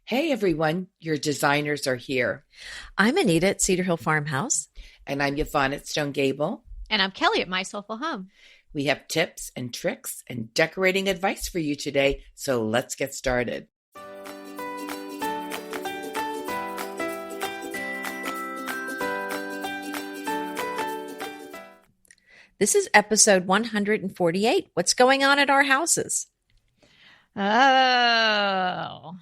Hey everyone, your designers are here. I'm Anita at Cedar Hill Farmhouse. And I'm Yvonne at Stone Gable. And I'm Kelly at My Soulful Home. We have tips and tricks and decorating advice for you today, so let's get started. This is episode 148. What's going on at our houses? Oh,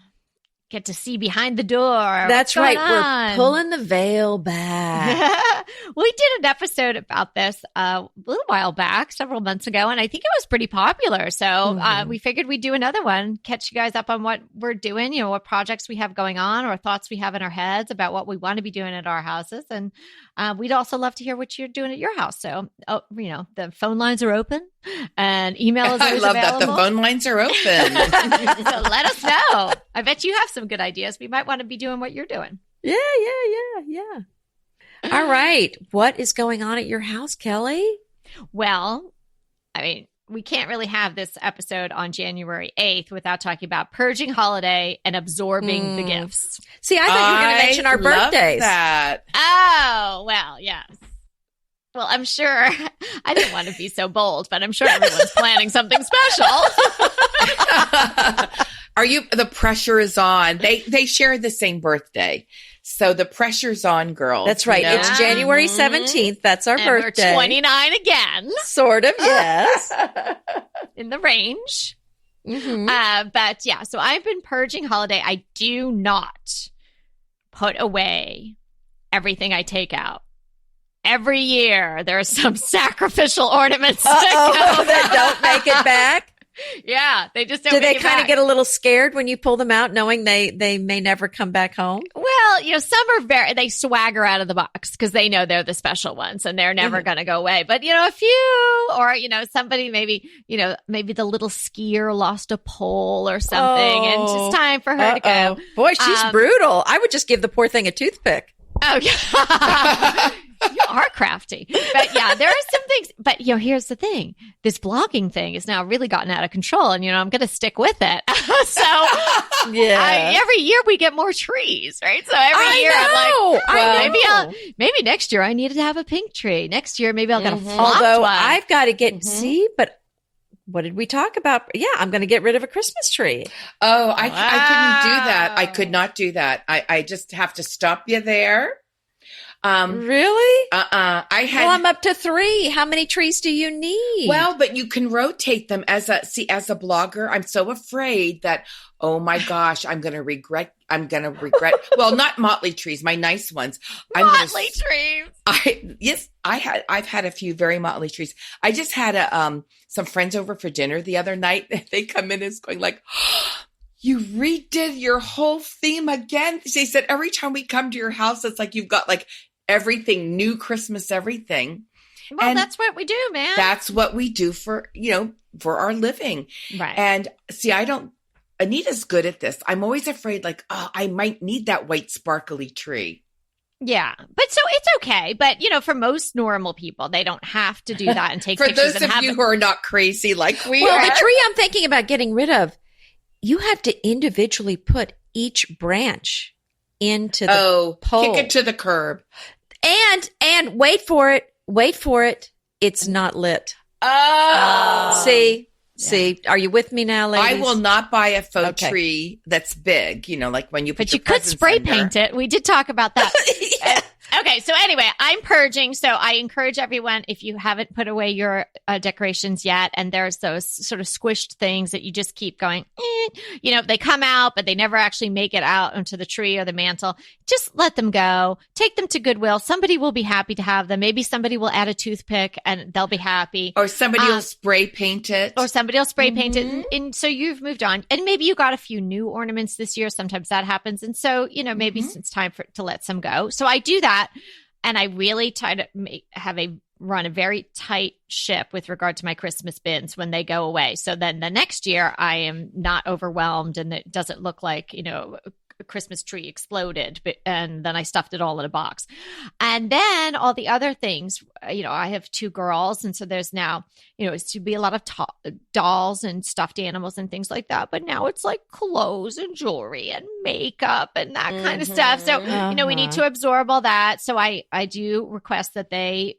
get to see behind the door. That's right. We're pulling the veil back. We did an episode about this a little while back, several months ago, and I think it was pretty popular. So we figured we'd do another one, catch you guys up on what we're doing, what projects we have going on or thoughts we have in our heads about what we want to be doing at our houses. And we'd also love to hear what you're doing at your house. So, the phone lines are open and email is always available. I love that the phone lines are open. So let us know. I bet you have some good ideas. We might want to be doing what you're doing. Yeah. All right. What is going on at your house, Kelly? Well, we can't really have this episode on January 8th without talking about purging holiday and absorbing the gifts. See, I thought you were going to mention our birthdays. That. Oh, well, yes. Well, I'm sure I didn't want to be so bold, but I'm sure everyone's planning something special. The pressure is on. They share the same birthday. So the pressure's on, girls. That's right. It's January 17th. That's our birthday. We're 29 again. Sort of, yes. In the range. But yeah, so I've been purging holiday. I do not put away everything I take out. Every year, there are some sacrificial ornaments that don't make it back. Yeah, they just don't. Do they kind of get a little scared when you pull them out, knowing they may never come back home? Well, some are they swagger out of the box because they know they're the special ones and they're never going to go away. But a few, or somebody maybe the little skier lost a pole or something, and it's just time for her to go. Boy, she's brutal. I would just give the poor thing a toothpick. Oh yeah. You are crafty. But yeah, there are some things. But, here's the thing. This blogging thing has now really gotten out of control. And, I'm going to stick with it. So every year we get more trees, right? So every year I'm like, maybe next year I needed to have a pink tree. Next year, maybe I'll get a flocked Although one. I've got to get, but what did we talk about? Yeah, I'm going to get rid of a Christmas tree. Oh, I couldn't do that. I could not do that. I just have to stop you there. Really? Well, I'm up to 3. How many trees do you need? Well, but you can rotate them as a blogger. I'm so afraid that, oh my gosh, I'm going to regret. Well, not motley trees, my nice ones. Motley trees. I've had a few very motley trees. I just had some friends over for dinner the other night. They come in and it's going like, oh, you redid your whole theme again. They said every time we come to your house, it's like you've got like everything new, Christmas, everything. Well, and that's what we do, man. That's what we do for our living. Right. And see, Anita's good at this. I'm always afraid like, oh, I might need that white sparkly tree. Yeah. But so it's okay. But, for most normal people, they don't have to do that and take for pictures. For those of you who are not crazy like we are. Well, the tree I'm thinking about getting rid of, you have to individually put each branch into the pole. Kick it to the curb. And wait for it. It's not lit. Oh. See, are you with me now, ladies? I will not buy a faux tree that's big, like when you put But you could spray paint it. We did talk about that. Yeah. Okay, so anyway, I'm purging. So I encourage everyone, if you haven't put away your decorations yet, and there's those sort of squished things that you just keep going, they come out, but they never actually make it out onto the tree or the mantle. Just let them go. Take them to Goodwill. Somebody will be happy to have them. Maybe somebody will add a toothpick and they'll be happy. Or somebody will spray paint it. Paint it. And so you've moved on. And maybe you got a few new ornaments this year. Sometimes that happens. And so, maybe it's time to let some go. So I do that. And I really try to run a very tight ship with regard to my Christmas bins when they go away. So then the next year I am not overwhelmed and it doesn't look like, Christmas tree exploded, and then I stuffed it all in a box. And then all the other things, I have 2 girls. And so there's now, it's to be a lot of dolls and stuffed animals and things like that. But now it's like clothes and jewelry and makeup and that kind of stuff. So, we need to absorb all that. So I do request that they,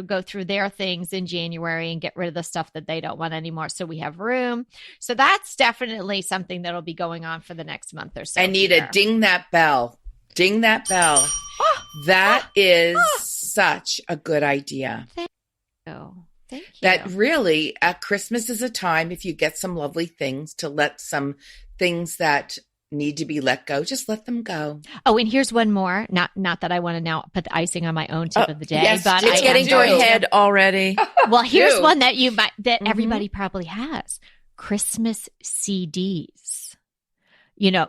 go through their things in January and get rid of the stuff that they don't want anymore. So we have room. So that's definitely something that'll be going on for the next month or so. Anita, ding that bell. Ding that bell. That is such a good idea. Thank you. Thank you. That really, at Christmas is a time, if you get some lovely things, to let some things that need to be let go, just let them go. Oh, and here's one more. Not that I want to now put the icing on my own tip of the day, yes, but it's getting to your head already. Well, here's one that everybody probably has: Christmas CDs.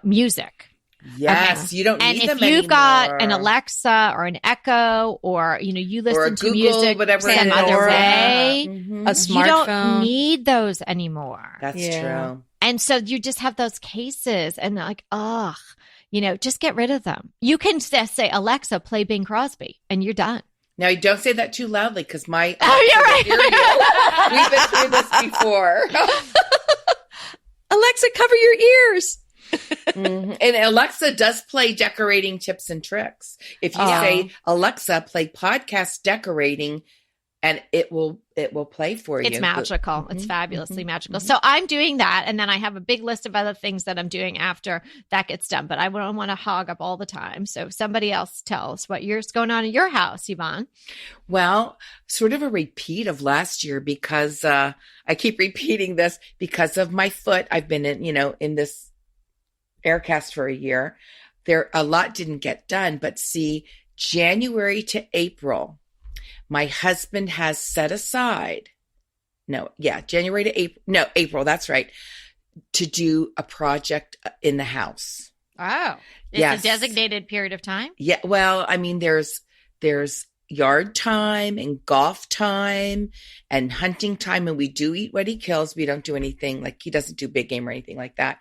Music. Yes, you don't need them anymore. And if you've got an Alexa or an Echo, or you listen or to Google, music whatever some other way, a smartphone, you don't need those anymore. That's true. And so you just have those cases, and they're like, just get rid of them. You can just say, Alexa, play Bing Crosby, and you're done. Now, you don't say that too loudly, because my you're right. We've been through this before. Alexa, cover your ears. And Alexa does play decorating tips and tricks. If you say, Alexa, play podcast decorating, and it will play for you. It's magical. It's fabulously magical. So I'm doing that. And then I have a big list of other things that I'm doing after that gets done. But I don't want to hog up all the time. So somebody else tell us what's going on in your house, Yvonne. Well, sort of a repeat of last year, because I keep repeating this because of my foot. I've been in this air cast for a year. A lot didn't get done. But see, January to April, my husband has set aside, January to April, that's right, to do a project in the house. Oh, it's a designated period of time? Yeah. Well, I mean, there's yard time and golf time and hunting time. And we do eat what he kills. We don't do anything like he doesn't do big game or anything like that.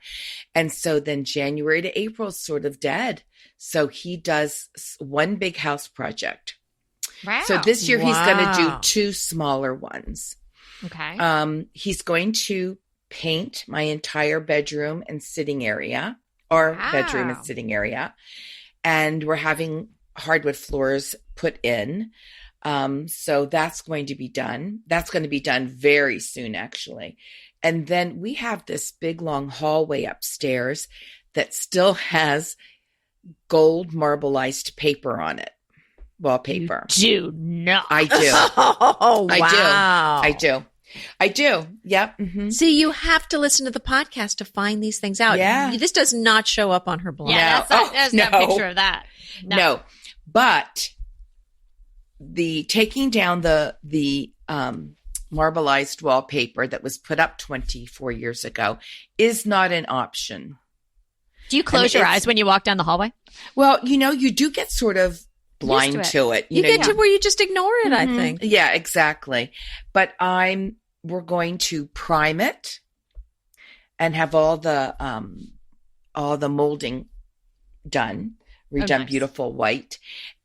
And so then January to April is sort of dead. So he does one big house project. Wow. So this year he's going to do 2 smaller ones. Okay. He's going to paint my entire bedroom and sitting area, or bedroom and sitting area. And we're having hardwood floors put in. So that's going to be done. That's going to be done very soon, actually. And then we have this big long hallway upstairs that still has gold marbleized paper on it. Wallpaper. You do not. I do. Oh, wow. I do. Yep. Mm-hmm. See, you have to listen to the podcast to find these things out. Yeah. This does not show up on her blog. Yeah, that's not a picture of that. No. But the taking down the marbleized wallpaper that was put up 24 years ago is not an option. Do you close your eyes when you walk down the hallway? Well, you do get sort of blind to it. You get to where you just ignore it, I think. Yeah, exactly. But we're going to prime it and have all the molding done, redone beautiful white.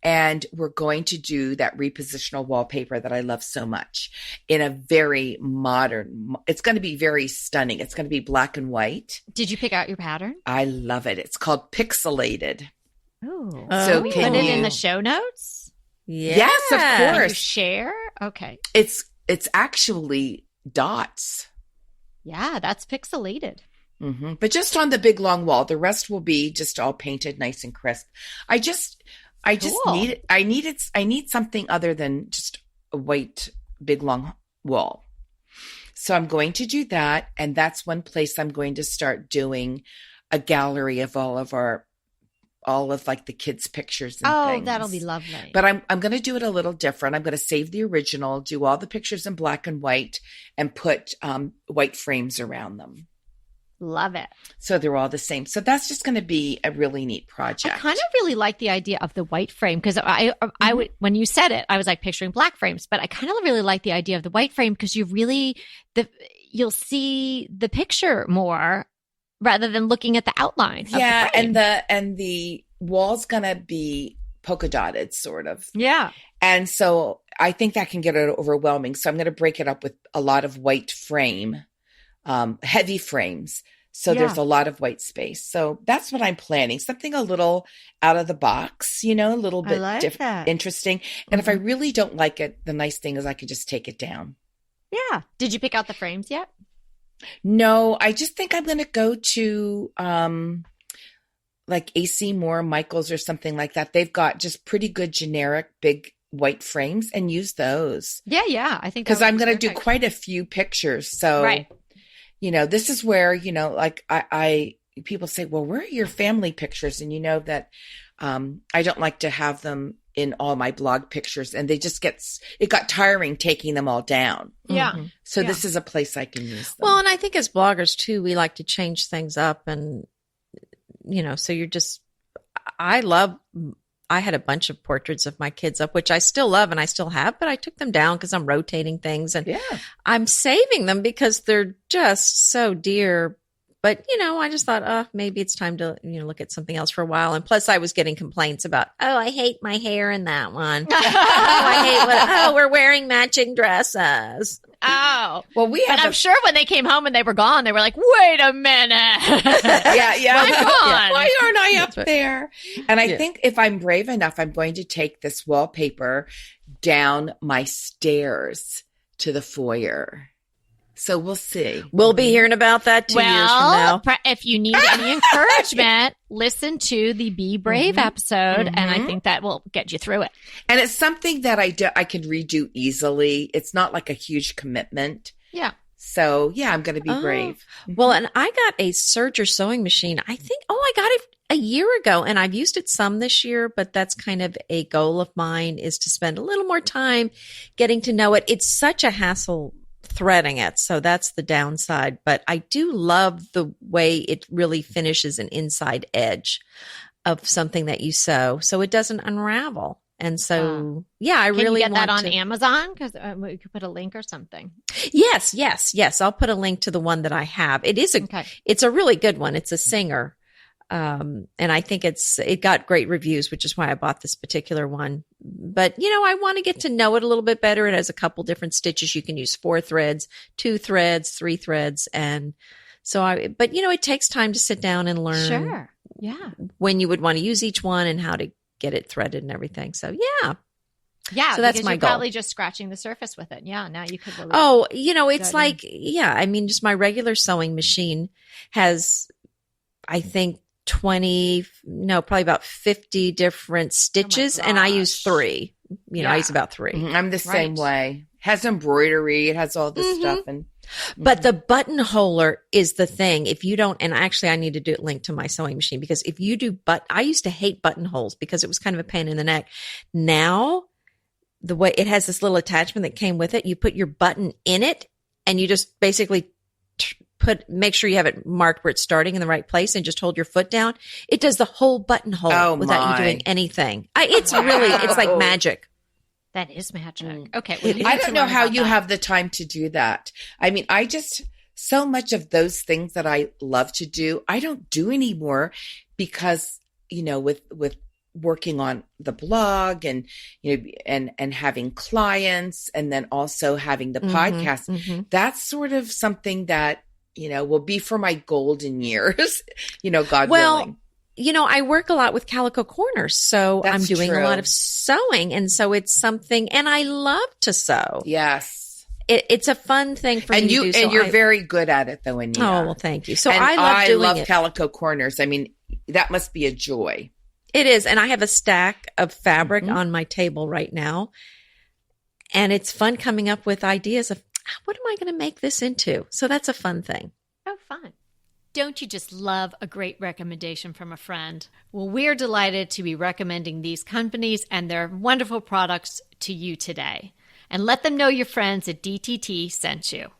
And we're going to do that repositionable wallpaper that I love so much in a very modern, it's going to be very stunning. It's going to be black and white. Did you pick out your pattern? I love it. It's called Pixelated. Oh, so we put it in the show notes? Yes, of Can course. you share? Okay. It's actually dots. Yeah, that's pixelated. Mm-hmm. But just on the big long wall. The rest will be just all painted nice and crisp. I just need I need something other than just a white big long wall. So I'm going to do that, and that's one place I'm going to start doing a gallery of all of like the kids' pictures and things. Oh, that'll be lovely. But I'm going to do it a little different. I'm going to save the original, do all the pictures in black and white, and put white frames around them. Love it. So they're all the same. So that's just going to be a really neat project. I kind of really like the idea of the white frame, because I would, when you said it, I was like picturing black frames, but I kind of really like the idea of the white frame, because you'll see the picture more rather than looking at the outline. Yeah. And the wall's going to be polka dotted sort of. Yeah. And so I think that can get overwhelming. So I'm going to break it up with a lot of white frame, heavy frames. So there's a lot of white space. So that's what I'm planning. Something a little out of the box, a little bit interesting. And if I really don't like it, the nice thing is I could just take it down. Yeah. Did you pick out the frames yet? No, I just think I'm going to go to like AC Moore, Michaels or something like that. They've got just pretty good generic big white frames and use those. Yeah. I think because I'm going to do quite a few pictures. So, right. This is where, like I people say, well, where are your family pictures? And that I don't like to have them in all my blog pictures, and it got tiring taking them all down. Yeah. Mm-hmm. So this is a place I can use them. Well, and I think as bloggers too, we like to change things up and, so I had a bunch of portraits of my kids up, which I still love and I still have, but I took them down because I'm rotating things and I'm saving them because they're just so dear. But, I just thought, maybe it's time to, look at something else for a while. And plus I was getting complaints about, I hate my hair in that one. I hate we're wearing matching dresses. Oh, well, but I'm sure when they came home and they were gone, they were like, wait a minute. Why aren't I up there? And I think if I'm brave enough, I'm going to take this wallpaper down my stairs to the foyer. So we'll see. We'll be hearing about that 2 years from now. If you need any encouragement, listen to the Be Brave episode, and I think that will get you through it. And it's something that I can redo easily. It's not like a huge commitment. Yeah. So, I'm going to be brave. Well, and I got a serger sewing machine. I think, I got it a year ago, and I've used it some this year, but that's kind of a goal of mine, is to spend a little more time getting to know it. It's such a hassle threading it, so that's the downside, but I do love the way it really finishes an inside edge of something that you sew, so it doesn't unravel. And so I really want that on Amazon, because we could put a link or something. Yes, I'll put a link to the one that I have. It's a really good one. It's a Singer. And I think it got great reviews, which is why I bought this particular one. But, I want to get to know it a little bit better. It has a couple different stitches. You can use 4 threads, 2 threads, 3 threads. And so but it takes time to sit down and learn. Sure. Yeah. When you would want to use each one and how to get it threaded and everything. So yeah. So that's my goal. Probably just scratching the surface with it. Yeah. Now you could really. It's like, just my regular sewing machine has, I think, probably about 50 different stitches, and I use 3. I use about 3. I'm the same way. Has embroidery. It has all this stuff. But the buttonholer is the thing. If you don't, and actually I need to do it linked to my sewing machine, because if you do, I used to hate buttonholes because it was kind of a pain in the neck. Now, the way it has this little attachment that came with it, you put your button in it and you just basically make sure you have it marked where it's starting in the right place and just hold your foot down. It does the whole buttonhole without you doing anything. It's like magic. That is magic. Okay. I don't know how you have the time to do that. I mean, so much of those things that I love to do, I don't do anymore because, with working on the blog and, and having clients, and then also having the podcast, that's sort of something that, will be for my golden years, God willing. I work a lot with Calico Corners, so I'm doing a lot of sewing. And so it's something, and I love to sew. Yes. It's a fun thing for me to do. And you're very good at it though, Anita. Oh, well, thank you. So I love Calico Corners. I mean, that must be a joy. It is. And I have a stack of fabric on my table right now. And it's fun coming up with ideas of, what am I going to make this into? So that's a fun thing. Oh, fun. Don't you just love a great recommendation from a friend? Well, we're delighted to be recommending these companies and their wonderful products to you today. And let them know your friends at DTT sent you.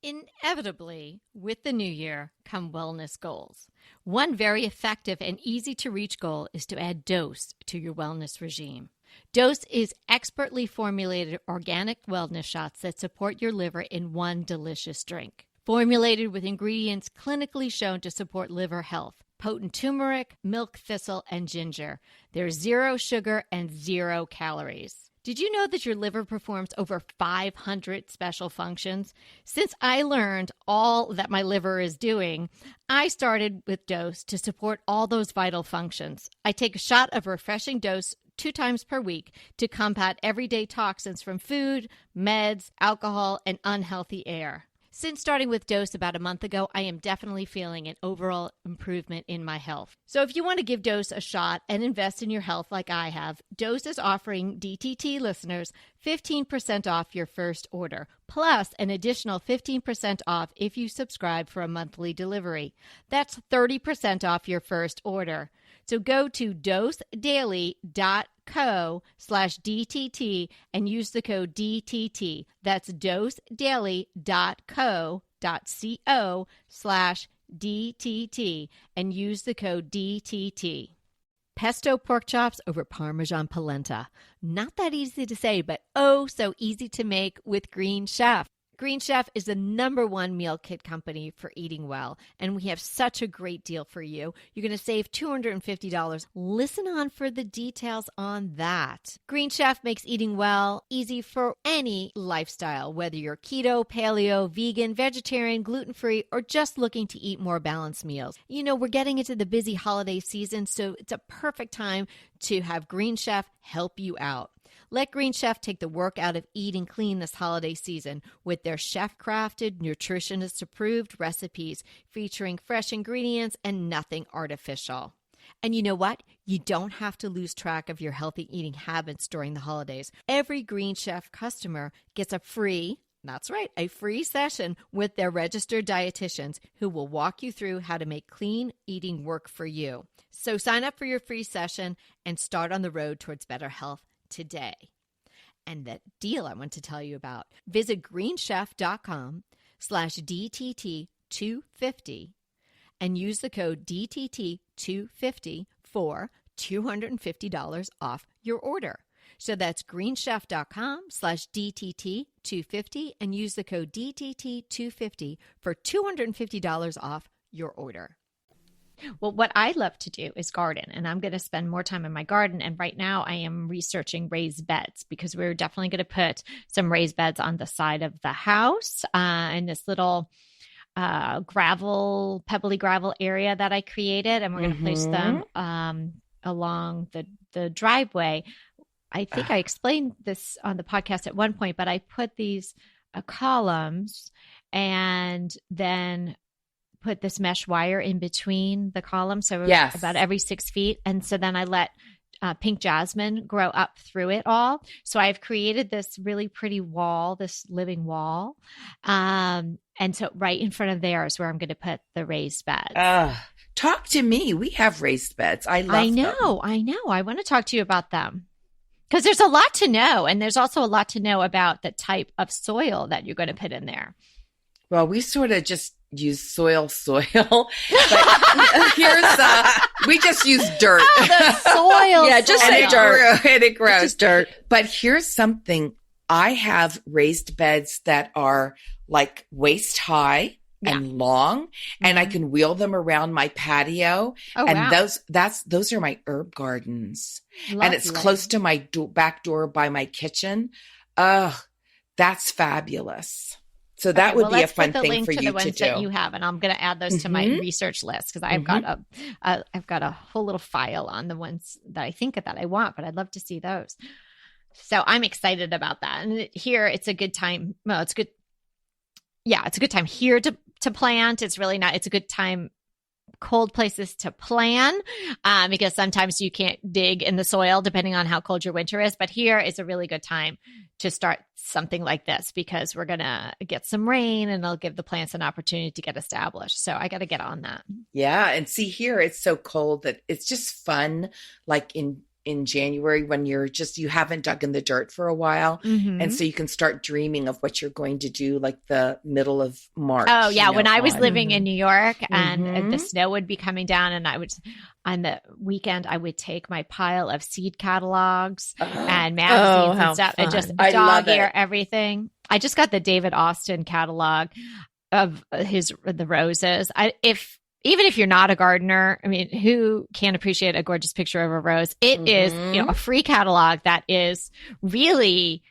Inevitably, with the new year come wellness goals. One very effective and easy to reach goal is to add Dose to your wellness regime. Dose is expertly formulated organic wellness shots that support your liver in one delicious drink. Formulated with ingredients clinically shown to support liver health. Potent turmeric, milk thistle, and ginger. There's 0 sugar and 0 calories. Did you know that your liver performs over 500 special functions? Since I learned all that my liver is doing, I started with Dose to support all those vital functions. I take a shot of refreshing Dose 2 times per week to combat everyday toxins from food, meds, alcohol, and unhealthy air. Since starting with Dose about a month ago, I am definitely feeling an overall improvement in my health. So if you want to give Dose a shot and invest in your health like I have, Dose is offering DTT listeners 15% off your first order, plus an additional 15% off if you subscribe for a monthly delivery. That's 30% off your first order. So go to dosedaily.co/DTT and use the code DTT. That's dosedaily.co.co/DTT and use the code DTT. Pesto pork chops over Parmesan polenta. Not that easy to say, but oh so easy to make with Green Chef. Green Chef is the #1 meal kit company for eating well, and we have such a great deal for you. You're going to save $250. Listen on for the details on that. Green Chef makes eating well easy for any lifestyle, whether you're keto, paleo, vegan, vegetarian, gluten-free, or just looking to eat more balanced meals. You know, we're getting into the busy holiday season, so it's a perfect time to have Green Chef help you out. Let Green Chef take the work out of eating clean this holiday season with their chef-crafted, nutritionist-approved recipes featuring fresh ingredients and nothing artificial. And you know what? You don't have to lose track of your healthy eating habits during the holidays. Every Green Chef customer gets a free session with their registered dietitians who will walk you through how to make clean eating work for you. So sign up for your free session and start on the road towards better health today. And that deal I want to tell you about, visit greenchef.com/DTT250 and use the code DTT250 for $250 off your order. So that's greenchef.com/DTT250 and use the code DTT250 for $250 off your order. Well, what I love to do is garden, and I'm going to spend more time in my garden. And right now I am researching raised beds because we're definitely going to put some raised beds on the side of the house in this little pebbly gravel area that I created. And we're going to place them along the driveway. I think I explained this on the podcast at one point, but I put these columns and then put this mesh wire in between the columns. So about every 6 feet. And so then I let pink jasmine grow up through it all. So I've created this really pretty wall, this living wall. And so right in front of there is where I'm going to put the raised beds. Talk to me. We have raised beds. I know. I want to talk to you about them. Because there's a lot to know. And there's also a lot to know about the type of soil that you're going to put in there. Well, we sort of just use soil. But we just use dirt. The soil. Yeah, just say dirt. And it grows. Just dirt. But here's something. I have raised beds that are like waist high and long, and I can wheel them around my patio. Oh, and wow. those are my herb gardens. Lovely. And it's close to my back door by my kitchen. That's fabulous. So that would be a fun thing for you to do. Let's put the link to the ones that you have, and I'm going to add those to my research list because I've got a whole little file on the ones that I think that I want, but I'd love to see those. So I'm excited about that. And here it's a good time. Well, it's good. Yeah, it's a good time here to plant. It's really not. It's a good time. Cold places to plan because sometimes you can't dig in the soil depending on how cold your winter is. But here is a really good time to start something like this because we're going to get some rain and it'll give the plants an opportunity to get established. So I got to get on that. Yeah. And see here, it's so cold that it's just fun. Like in January when you haven't dug in the dirt for a while. And so you can start dreaming of what you're going to do like the middle of March. Oh yeah. When I was living in New York and the snow would be coming down and on the weekend, I would take my pile of seed catalogs and magazines and stuff and just dog ear everything. I just got the David Austin catalog. of the roses. Even if you're not a gardener, I mean, who can't appreciate a gorgeous picture of a rose? It is, a free catalog that is really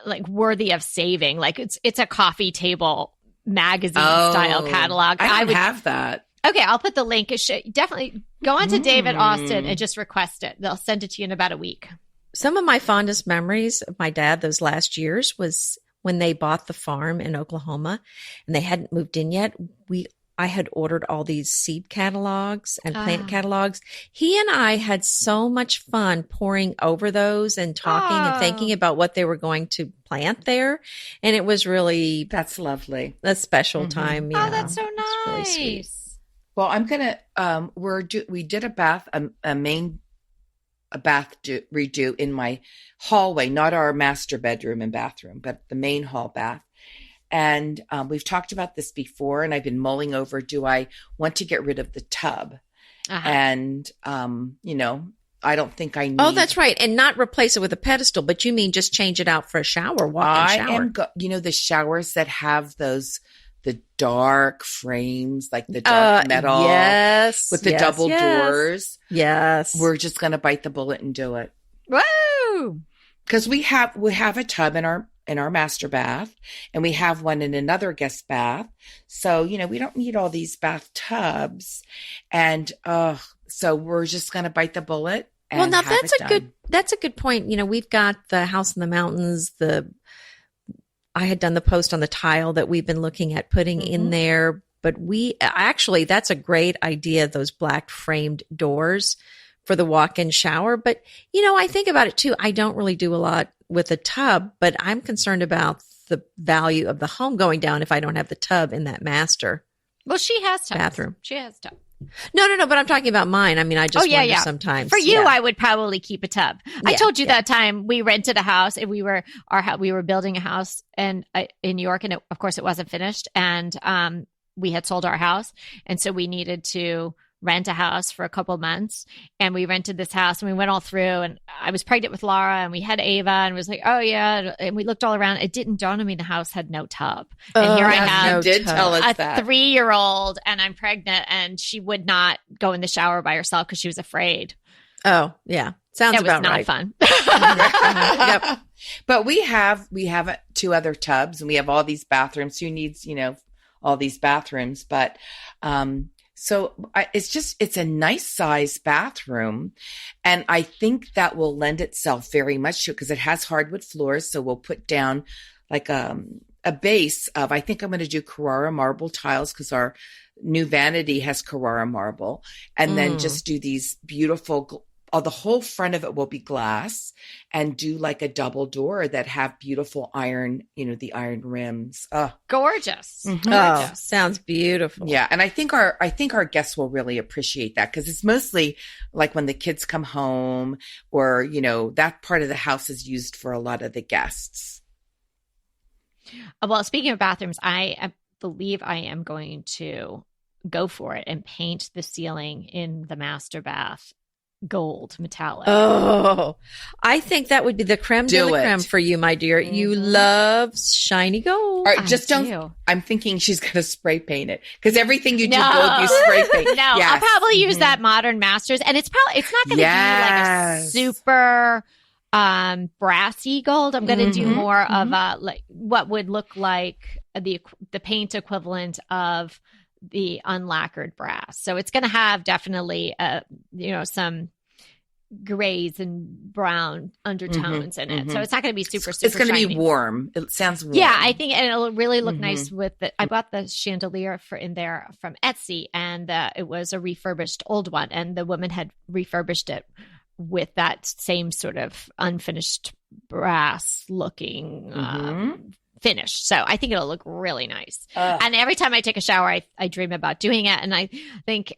like worthy of saving. Like it's a coffee table magazine style catalog. I would have that. Okay, I'll put the link. Definitely go on to David Austin and just request it. They'll send it to you in about a week. Some of my fondest memories of my dad those last years was when they bought the farm in Oklahoma and they hadn't moved in yet. I had ordered all these seed catalogs and plant catalogs. He and I had so much fun poring over those and talking and thinking about what they were going to plant there. And it was really that's lovely. A special time. Oh, that's so nice. Really well, I'm gonna we did a bath redo in my hallway, not our master bedroom and bathroom, but the main hall bath. And we've talked about this before, and I've been mulling over, do I want to get rid of the tub? And, I don't think I need. Oh, that's right. And not replace it with a pedestal, but you mean just change it out for a shower, walk-in shower. The showers that have the dark frames, like the dark metal. Yes. With the double doors. Yes. We're just going to bite the bullet and do it. Woo! Because we have a tub in our master bath, and we have one in another guest bath. So, we don't need all these bathtubs. And so we're just going to bite the bullet. And well, now have that's a good point. We've got the house in the mountains. I had done the post on the tile that we've been looking at putting in there, but that's a great idea. Those black framed doors for the walk-in shower. But, I think about it too. I don't really do a lot with a tub, but I'm concerned about the value of the home going down if I don't have the tub in that master. Well, she has tubs. Bathroom. She has tub. No, but I'm talking about mine. I mean, I just wonder sometimes. For you, I would probably keep a tub. I told you that time we rented a house and we were building a house in New York, and of course it wasn't finished, and we had sold our house, and so we needed to rent a house for a couple of months, and we rented this house and we went all through, and I was pregnant with Laura and we had Ava, and was like, oh yeah. And we looked all around. It didn't dawn on me the house had no tub. And here I have tell us a 3-year-old and I'm pregnant, and she would not go in the shower by herself because she was afraid. Oh yeah. Sounds about right. It was not fun. Yep. But we have 2 other tubs, and we have all these bathrooms. Who needs, all these bathrooms? But, so it's a nice size bathroom, and I think that will lend itself very much to it because it has hardwood floors. So we'll put down like a base of, I think I'm going to do Carrara marble tiles because our new vanity has Carrara marble, and then just do these beautiful. The whole front of it will be glass, and do like a double door that have beautiful iron, the iron rims. Gorgeous. Mm-hmm. Oh, sounds beautiful. Yeah. And I think our guests will really appreciate that because it's mostly like when the kids come home or, that part of the house is used for a lot of the guests. Well, speaking of bathrooms, I believe I am going to go for it and paint the ceiling in the master bath gold metallic. Oh, I think that would be the creme de la creme for you, my dear. You love shiny gold. All right, I'm thinking she's going to spray paint it because everything you do gold, you spray paint. No, yes. I'll probably use that Modern Masters, and it's not going to be like a super brassy gold. I'm going to do more of like what would look like the paint equivalent of the unlacquered brass. So it's going to have definitely some grays and brown undertones in it. So it's not going to be super it's going to be warm. It sounds warm. Yeah, I think, and it'll really look nice with I bought the chandelier in there from Etsy, and it was a refurbished old one, and the woman had refurbished it with that same sort of unfinished brass looking finish. So I think it'll look really nice. And every time I take a shower, I dream about doing it. And I think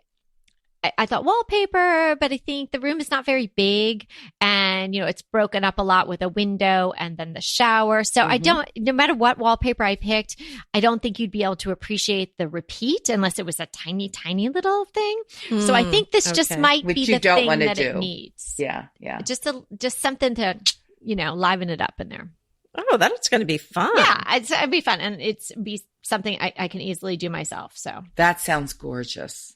I thought wallpaper, but I think the room is not very big, and it's broken up a lot with a window and then the shower. So no matter what wallpaper I picked, I don't think you'd be able to appreciate the repeat unless it was a tiny, tiny little thing. So I think this just might be the thing that it needs. Yeah. Just something to, liven it up in there. Oh, that's going to be fun. Yeah, it'd be fun, and something I can easily do myself. So That sounds gorgeous.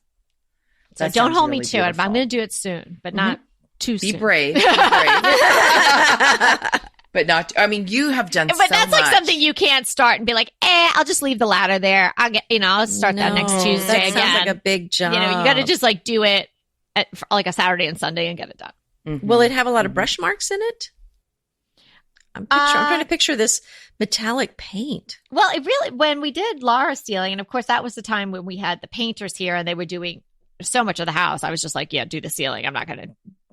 So That don't sounds hold me really to it. beautiful. I'm going to do it soon, but not too Be soon. brave. Be brave. But not, I mean, you have done But so that's much. like something you can't start and be like, I'll just leave the ladder there. I'll start that next Tuesday that again. sounds like a big job. You got to just like do it for like a Saturday and Sunday and get it done. Mhm. Will it have a lot of brush marks in it? I'm trying to picture this metallic paint. Well, it really, when we did Laura's ceiling, and of course that was the time when we had the painters here and they were doing so much of the house. I was just like, yeah, do the ceiling.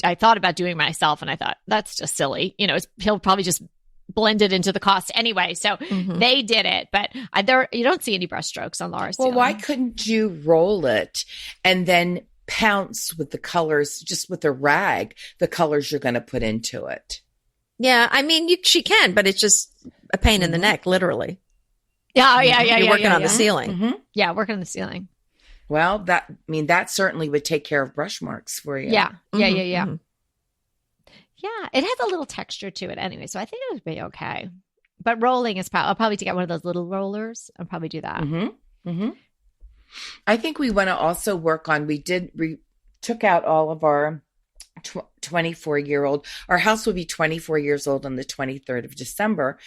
I thought about doing myself and I thought that's just silly. He'll probably just blend it into the cost anyway. So they did it, but you don't see any brush strokes on Laura's ceiling. Well, why couldn't you roll it and then pounce with the colors, just with a rag, the colors you're going to put into it? Yeah, I mean, she can, but it's just a pain in the neck, literally. Yeah. You're working on the ceiling. Mm-hmm. Yeah, working on the ceiling. Well, that certainly would take care of brush marks for you. Yeah. Mhm. Yeah, it has a little texture to it anyway, so I think it would be okay. But rolling is I'll probably get one of those little rollers and probably do that. I think we want to also work on, we took out all of our 24-year-old, our house will be 24 years old on the 23rd of December,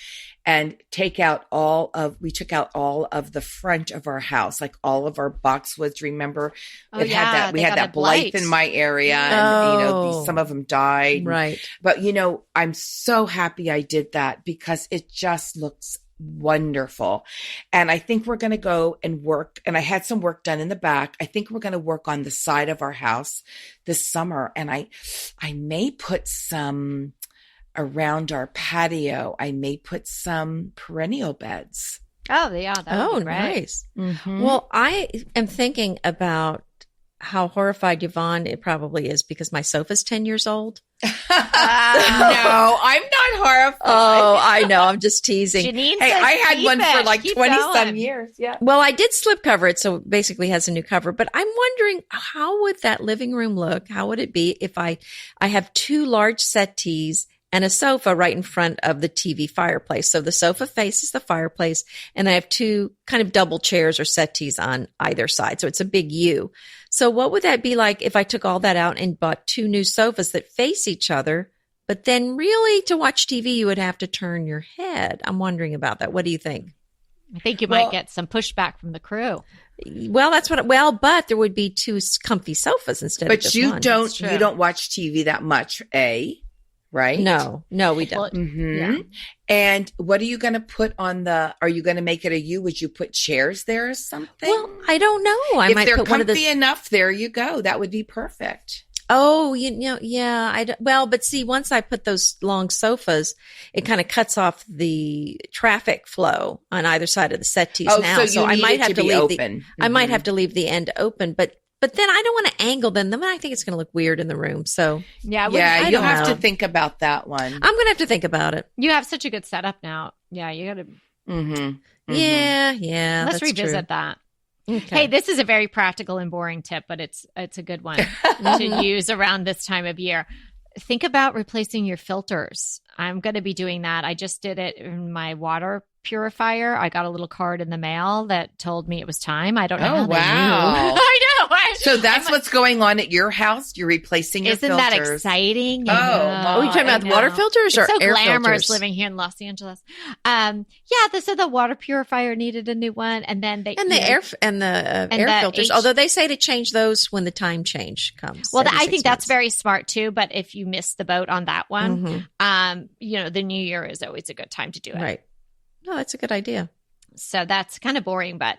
and we took out all of the front of our house, like all of our boxwoods. Remember, we had that blight in my area, and some of them died. Right. But I'm so happy I did that because it just looks wonderful. And I think we're going to go and work. And I had some work done in the back. I think we're going to work on the side of our house this summer. And I may put some around our patio. I may put some perennial beds. Oh, yeah. That would be great. Nice. Mm-hmm. Well, I am thinking about how horrified Yvonne it probably is because my sofa's 10 years old. No, I'm not horrified. Oh, I know. I'm just teasing. Janine Hey, says I had keep one for it. like Keep 20 going. some years. Yeah. Well, I did slip cover it, so it basically has a new cover. But I'm wondering, how would that living room look? How would it be if I have two large settees and a sofa right in front of the TV fireplace? So the sofa faces the fireplace, and I have two kind of double chairs or settees on either side. So it's a big U. So what would that be like if I took all that out and bought two new sofas that face each other? But then really to watch TV, you would have to turn your head. I'm wondering about that. What do you think? I think you might get some pushback from the crew. Well, but there would be two comfy sofas instead of just one. But you don't watch TV that much, right? No, we don't. Well, Yeah. And what are you going to put on are you going to make it a U? Would you put chairs there or something? Well, I don't know. I if might they're put one of comfy the. enough, there you go. That would be perfect. Oh, yeah. But see, once I put those long sofas, it kind of cuts off the traffic flow on either side of the settees now. So I might have to leave open. I might have to leave the end open, but then I don't want to angle them. Then I think it's going to look weird in the room. So Yeah, Yeah, you'll have know. to think about that one. I'm going to have to think about it. you have such a good setup now. Yeah, you got to. Mm-hmm. Yeah. Let's that's revisit true. that. Okay. Hey, this is a very practical and boring tip, but it's a good one to use around this time of year. Think about replacing your filters. I'm going to be doing that. I just did it in my water purifier. I got a little card in the mail that told me it was time. I don't know. Oh, how they wow. knew. I know. So that's what's going on at your house? You're replacing your Isn't filters. that exciting? Oh, Are you talking about I water know. filters or It's so air glamorous filters? living here in Los Angeles. So the water purifier needed a new one, and then And the air filters. Although they say to change those when the time change comes. Well, every I 6 think that's months. very smart too. But if you miss the boat on that one, Mhm. the new year is always a good time to do it. Right. No, that's a good idea. So that's kind of boring, but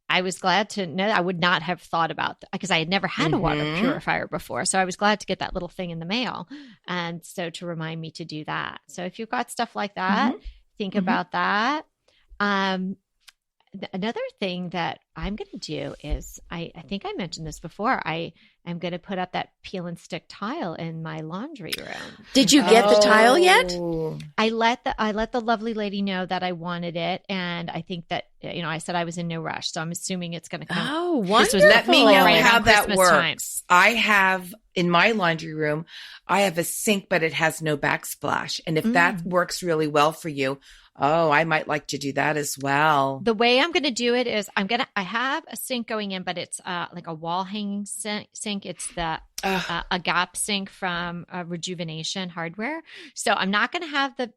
I was glad to know. I would not have thought about that because I had never had a water Mhm. purifier before. So I was glad to get that little thing in the mail, and so to remind me to do that. So if you've got stuff like that, think Mhm. about that. Another thing that I'm going to do is I think I mentioned this before. I am going to put up that peel and stick tile in my laundry room. Did you get the tile yet? I let the lovely lady know that I wanted it, and I think that I said I was in no rush, so I'm assuming it's going to come. Oh, wonderful! Let me know right how that Christmas works. time. I have in my laundry room, I have a sink, but it has no backsplash, and if that works really well for you, I might like to do that as well. The way I'm going to do it is I have a sink going in, but it's like a wall hanging sink. It's the a gap sink from Rejuvenation Hardware. So I'm not going to have the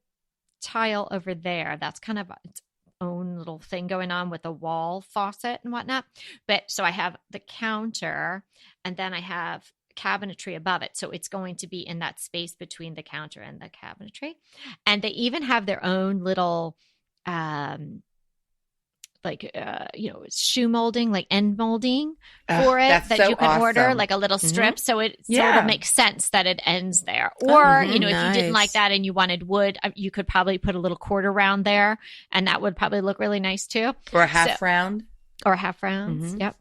tile over there. That's kind of its own little thing going on with a wall faucet and whatnot. But so I have the counter, and then I have cabinetry above it. So it's going to be in that space between the counter and the cabinetry. And they even have their own little shoe molding, like end molding for it that you can order, like a little strip. So it'll make sense that it ends there. Or, if you didn't like that and you wanted wood, you could probably put a little quarter round there, and that would probably look really nice too. Or a half round. Or half rounds. Yep.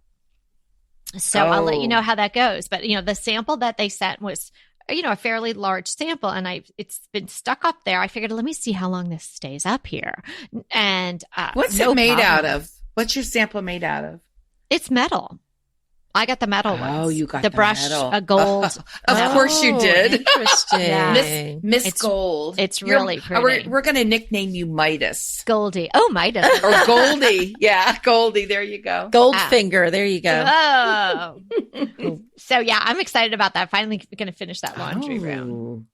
So I'll let you know how that goes. But, the sample that they sent was, a fairly large sample, and it's been stuck up there. I figured, let me see how long this stays up here. And what's it made out of? What's your sample made out of? It's metal. I got the metal ones. Oh, you got the brush, metal. A gold. Of course you did. Interesting. Miss Gold. It's really pretty. We're going to nickname you Midas. Goldie. Oh, Midas. Or Goldie. Yeah, Goldie. There you go. Goldfinger. There you go. Oh. So, yeah, I'm excited about that. Finally going to finish that laundry room.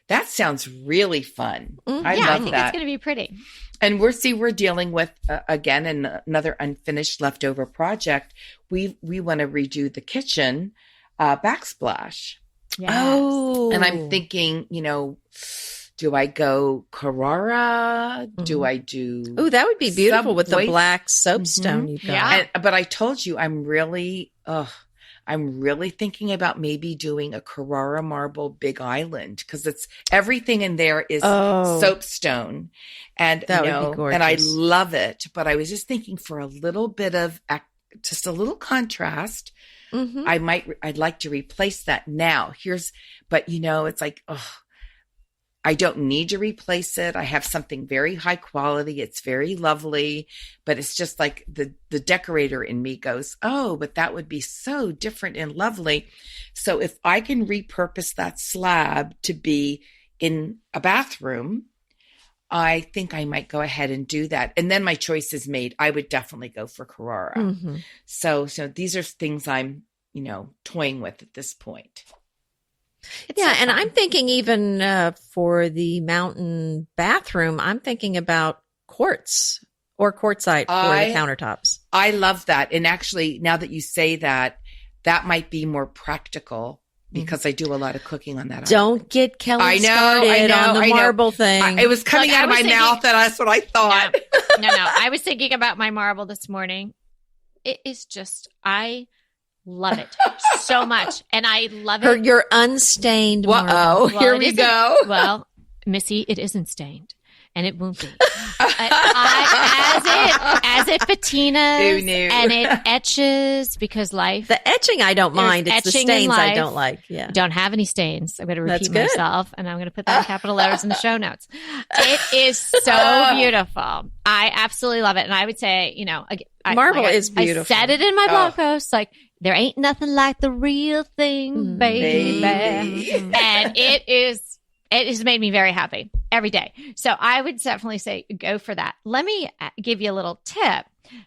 That sounds really fun. I love that. I think it's going to be pretty. And we're dealing with, again, another unfinished leftover project. We want to redo the kitchen backsplash. Yes. Oh. And I'm thinking, do I go Carrara? Do I do... Oh, that would be beautiful with the black soapstone you've got. Yeah. But I told you, I'm really thinking about maybe doing a Carrara marble Big Island, because it's everything in there is soapstone, and that would be gorgeous. And I love it. But I was just thinking for a little bit of just a little contrast. I'd like to replace that now. But it's like, I don't need to replace it. I have something very high quality. It's very lovely, but it's just like the decorator in me goes, but that would be so different and lovely. So if I can repurpose that slab to be in a bathroom, I think I might go ahead and do that. And then my choice is made. I would definitely go for Carrara. So these are things I'm, toying with at this point. And I'm thinking even for the mountain bathroom, I'm thinking about quartz or quartzite for the countertops. I love that. And actually, now that you say that, that might be more practical, because I do a lot of cooking on that. Don't get Kelly started on the marble thing. It was coming out of my mouth, and that's what I thought. No. I was thinking about my marble this morning. It is just, I love it so much. And I love it. Your unstained marble. Well, here we go. Well, Missy, it isn't stained. And it won't be. As it patinas and it etches, because life. The etching I don't mind. It's the stains I don't like. Yeah. Don't have any stains. I'm going to repeat myself, and I'm going to put that in capital letters in the show notes. It is so beautiful. I absolutely love it. And I would say, marble is beautiful. I said it in my blog post, like, there ain't nothing like the real thing, baby. And it has made me very happy every day. So I would definitely say go for that. Let me give you a little tip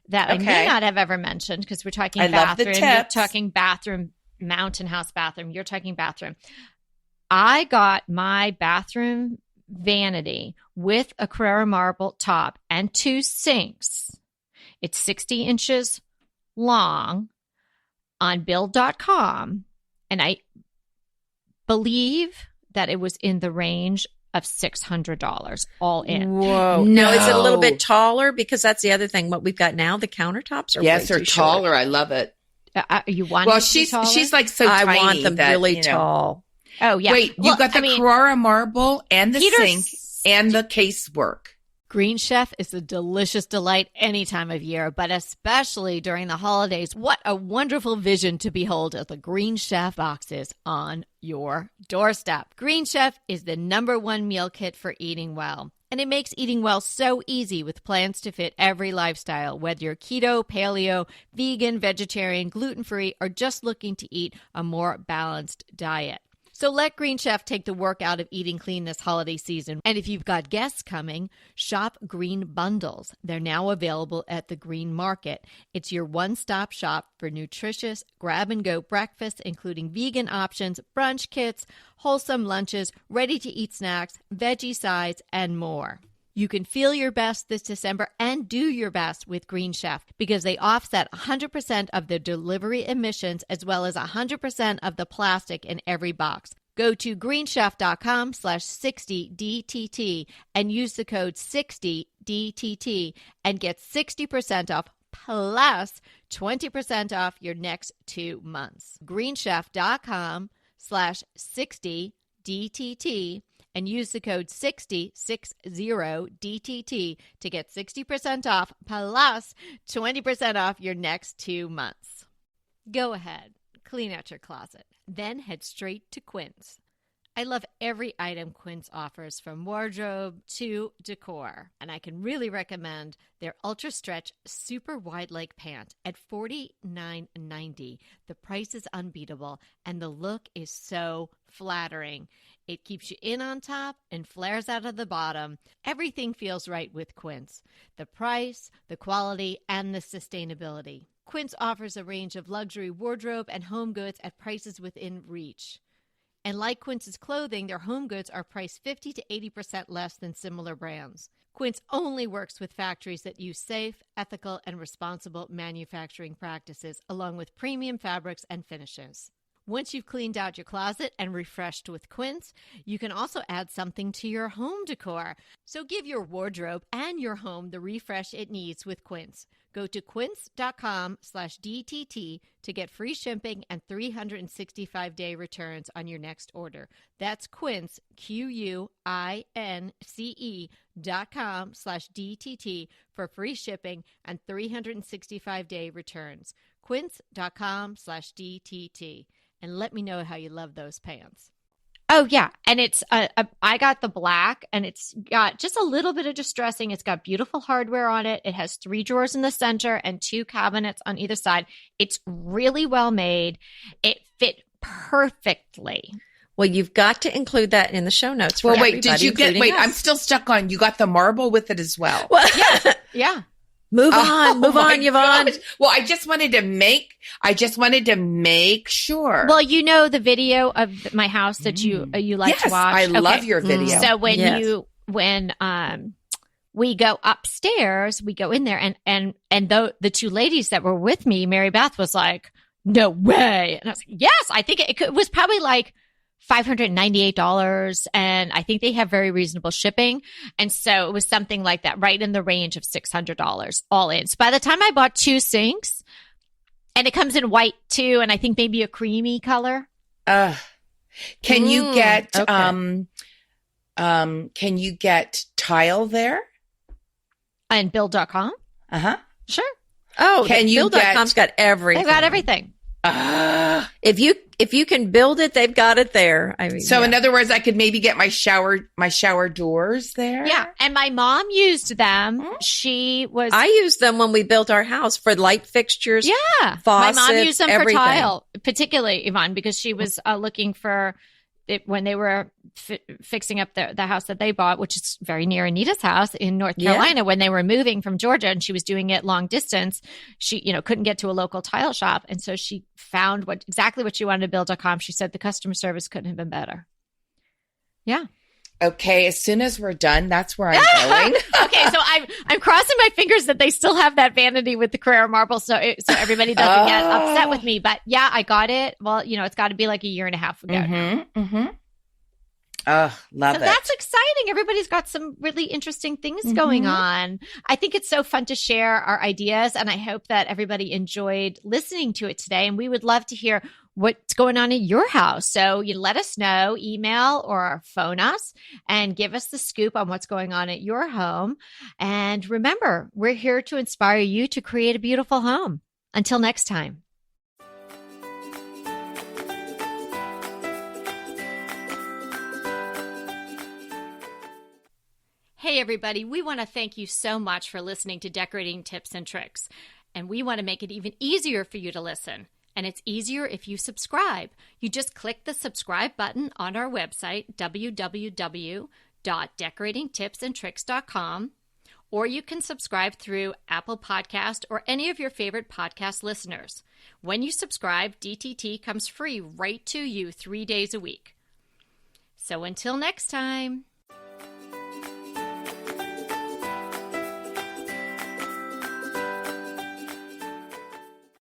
that I may not have ever mentioned, because we're talking bathroom. You're talking bathroom, mountain house bathroom. You're talking bathroom. I got my bathroom vanity with a Carrara marble top and 2 sinks. It's 60 inches long on build.com. And I believe that it was in the range of $600 all in. Whoa. No, is it a little bit taller? Because that's the other thing. What we've got now, the countertops are way they're too taller. short. I love it. You want she's like so tiny. I want them really tall. Oh, yeah. Wait, you got the Carrara marble and the sink and the case work. Green Chef is a delicious delight any time of year, but especially during the holidays. What a wonderful vision to behold as the Green Chef boxes on your doorstep. Green Chef is the #1 meal kit for eating well. And it makes eating well so easy with plans to fit every lifestyle, whether you're keto, paleo, vegan, vegetarian, gluten-free, or just looking to eat a more balanced diet. So let Green Chef take the work out of eating clean this holiday season. And if you've got guests coming, shop Green Bundles. They're now available at the Green Market. It's your one-stop shop for nutritious grab-and-go breakfasts, including vegan options, brunch kits, wholesome lunches, ready-to-eat snacks, veggie sides, and more. You can feel your best this December and do your best with Green Chef because they offset 100% of the delivery emissions as well as 100% of the plastic in every box. Go to greenchef.com/60DTT and use the code 60DTT and get 60% off plus 20% off your next 2 months. greenchef.com/60DTT and use the code 60DTT to get 60% off plus 20% off your next 2 months. Go ahead, clean out your closet, then head straight to Quince. I love every item Quince offers, from wardrobe to decor, and I can really recommend their Ultra Stretch Super Wide Leg Pant at $49.90. The price is unbeatable, and the look is so flattering. It keeps you in on top and flares out of the bottom. Everything feels right with Quince. The price, the quality, and the sustainability. Quince offers a range of luxury wardrobe and home goods at prices within reach. And like Quince's clothing, their home goods are priced 50 to 80% less than similar brands. Quince only works with factories that use safe, ethical, and responsible manufacturing practices, along with premium fabrics and finishes. Once you've cleaned out your closet and refreshed with Quince, you can also add something to your home decor. So give your wardrobe and your home the refresh it needs with Quince. Go to quince.com/DTT to get free shipping and 365-day returns on your next order. That's Quince, QUINCE.com/DTT for free shipping and 365-day returns. Quince.com/DTT. And let me know how you love those pants. Oh, yeah. And it's, I got the black, and it's got just a little bit of distressing. It's got beautiful hardware on it. It has 3 drawers in the center and 2 cabinets on either side. It's really well made. It fit perfectly. Well, you've got to include that in the show notes. Well, wait, did you get, wait, us. I'm still stuck on, you got the marble with it as well. Well yeah. Yeah. Move on, Yvonne. Gosh. Well, I just wanted to make sure. Well, you know the video of my house that you like to watch. I love your video. So when we go upstairs, we go in there, and the 2 ladies that were with me, Mary Beth was like, "No way!" And I was like, "Yes, I think it was probably like $598, and I think they have very reasonable shipping. And so it was something like that, right in the range of $600 all in. So by the time I bought 2 sinks, and it comes in white too, and I think maybe a creamy color. Can you get can you get tile there? And Build.com? Uh-huh. Sure. Oh, Build.com's got everything. They've got everything. If you can build it, they've got it there. I mean, so in other words, I could maybe get my shower doors there. Yeah, and my mom used them. I used them when we built our house for light fixtures. Yeah, faucets, my mom used them everything. for tile, particularly Yvonne, because she was looking for it when they were fixing up the house that they bought, which is very near Anita's house in North Carolina. When they were moving from Georgia, and she was doing it long distance, she couldn't get to a local tile shop, and so she found exactly what she wanted to Build.com. She said the customer service couldn't have been better. Yeah. Okay, as soon as we're done, that's where I'm going. Okay, so I'm crossing my fingers that they still have that vanity with the Carrera marble, so everybody doesn't get upset with me. But yeah, I got it. Well, it's got to be like a year and a half ago. Love it. So that's exciting. Everybody's got some really interesting things going on. I think it's so fun to share our ideas, and I hope that everybody enjoyed listening to it today. And we would love to hear what's going on in your house. So you let us know, email or phone us and give us the scoop on what's going on at your home. And remember, we're here to inspire you to create a beautiful home. Until next time. Hey, everybody, we want to thank you so much for listening to Decorating Tips and Tricks. And we want to make it even easier for you to listen. And it's easier if you subscribe. You just click the subscribe button on our website, www.decoratingtipsandtricks.com, or you can subscribe through Apple Podcast or any of your favorite podcast listeners. When you subscribe, DTT comes free right to you 3 days a week. So until next time.